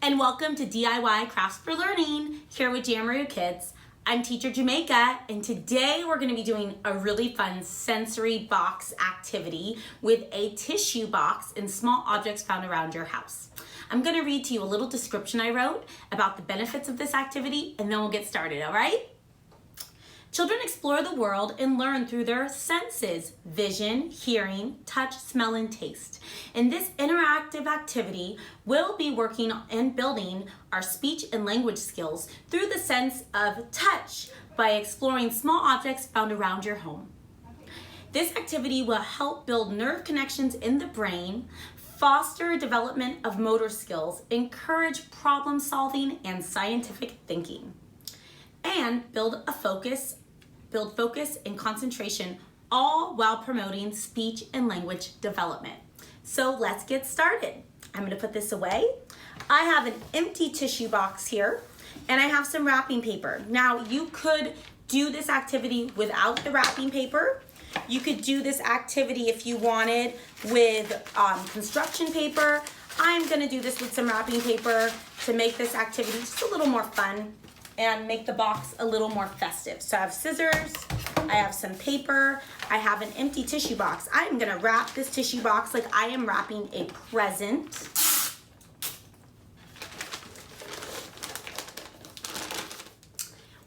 and welcome to DIY Crafts for Learning here with JAMaROO Kids. I'm teacher Jamaica, and today we're going to be doing a really fun sensory box activity with a tissue box and small objects found around your house. I'm going to read to you a little description I wrote about the benefits of this activity, and then we'll get started, all right? Children explore the world and learn through their senses: vision, hearing, touch, smell, and taste. In this interactive activity, we'll be working and building our speech and language skills through the sense of touch by exploring small objects found around your home. This activity will help build nerve connections in the brain, foster development of motor skills, encourage problem solving and scientific thinking, and build focus and concentration, all while promoting speech and language development. So let's get started. I'm going to put this away. I have an empty tissue box here, and I have some wrapping paper. Now, you could do this activity without the wrapping paper. You could do this activity if you wanted with construction paper. I'm going to do this with some wrapping paper to make this activity just a little more fun and make the box a little more festive. So I have scissors, I have some paper, I have an empty tissue box. I'm gonna wrap this tissue box like I am wrapping a present.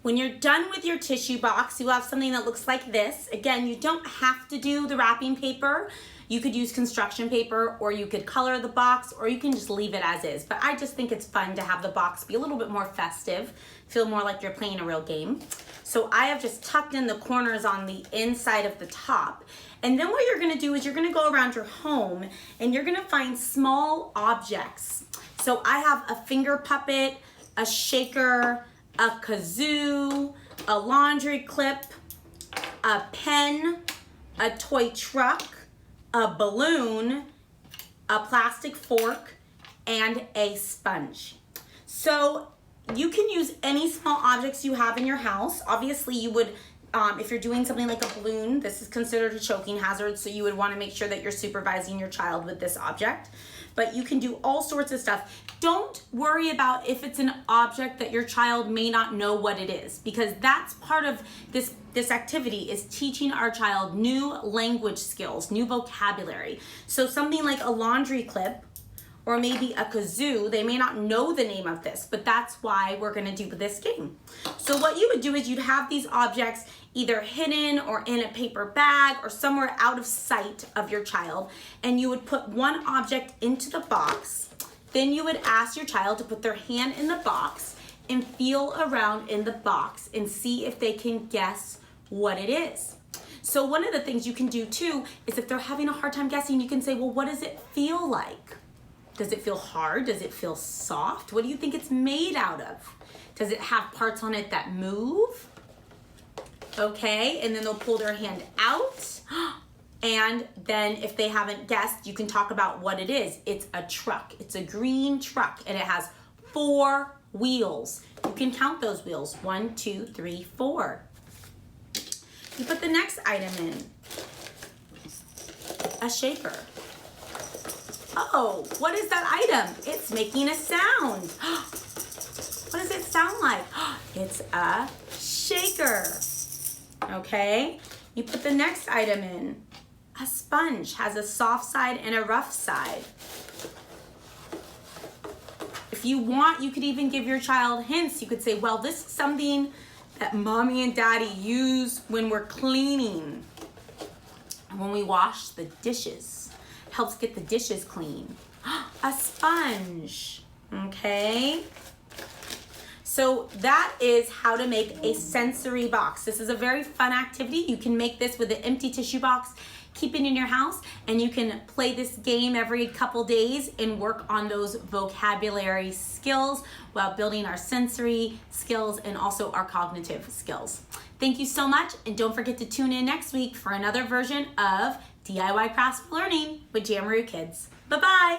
When you're done with your tissue box, you have something that looks like this. Again, you don't have to do the wrapping paper. You could use construction paper, or you could color the box, or you can just leave it as is. But I just think it's fun to have the box be a little bit more festive, feel more like you're playing a real game. So I have just tucked in the corners on the inside of the top. And then what you're gonna do is you're gonna go around your home and you're gonna find small objects. So I have a finger puppet, a shaker, a kazoo, a laundry clip, a pen, a toy truck, a balloon, a plastic fork, and a sponge. So you can use any small objects you have in your house. Obviously you would, if you're doing something like a balloon, this is considered a choking hazard, so you would want to make sure that you're supervising your child with this object. But you can do all sorts of stuff. Don't worry about if it's an object that your child may not know what it is, because that's part of this activity, is teaching our child new language skills, new vocabulary. So something like a laundry clip or maybe a kazoo, they may not know the name of this, but that's why we're gonna do this game. So what you would do is you'd have these objects either hidden or in a paper bag or somewhere out of sight of your child, and you would put one object into the box. Then you would ask your child to put their hand in the box and feel around in the box and see if they can guess what it is. So one of the things you can do too is if they're having a hard time guessing, you can say, well, what does it feel like? Does it feel hard? Does it feel soft? What do you think it's made out of? Does it have parts on it that move? Okay, and then they'll pull their hand out. And then if they haven't guessed, you can talk about what it is. It's a truck. It's a green truck, and it has 4 wheels. You can count those wheels. 1, 2, 3, 4. You put the next item in. A shaker. Oh, what is that item? It's making a sound. What does it sound like? It's a shaker. Okay, you put the next item in. A sponge has a soft side and a rough side. If you want, you could even give your child hints. You could say, well, this is something that mommy and daddy use when we're cleaning, when we wash the dishes. Helps get the dishes clean. A sponge, okay? So that is how to make a sensory box. This is a very fun activity. You can make this with an empty tissue box, keep it in your house, and you can play this game every couple days and work on those vocabulary skills while building our sensory skills and also our cognitive skills. Thank you so much, and don't forget to tune in next week for another version of DIY Crafts for Learning with JAMaROO Kids. Bye-bye.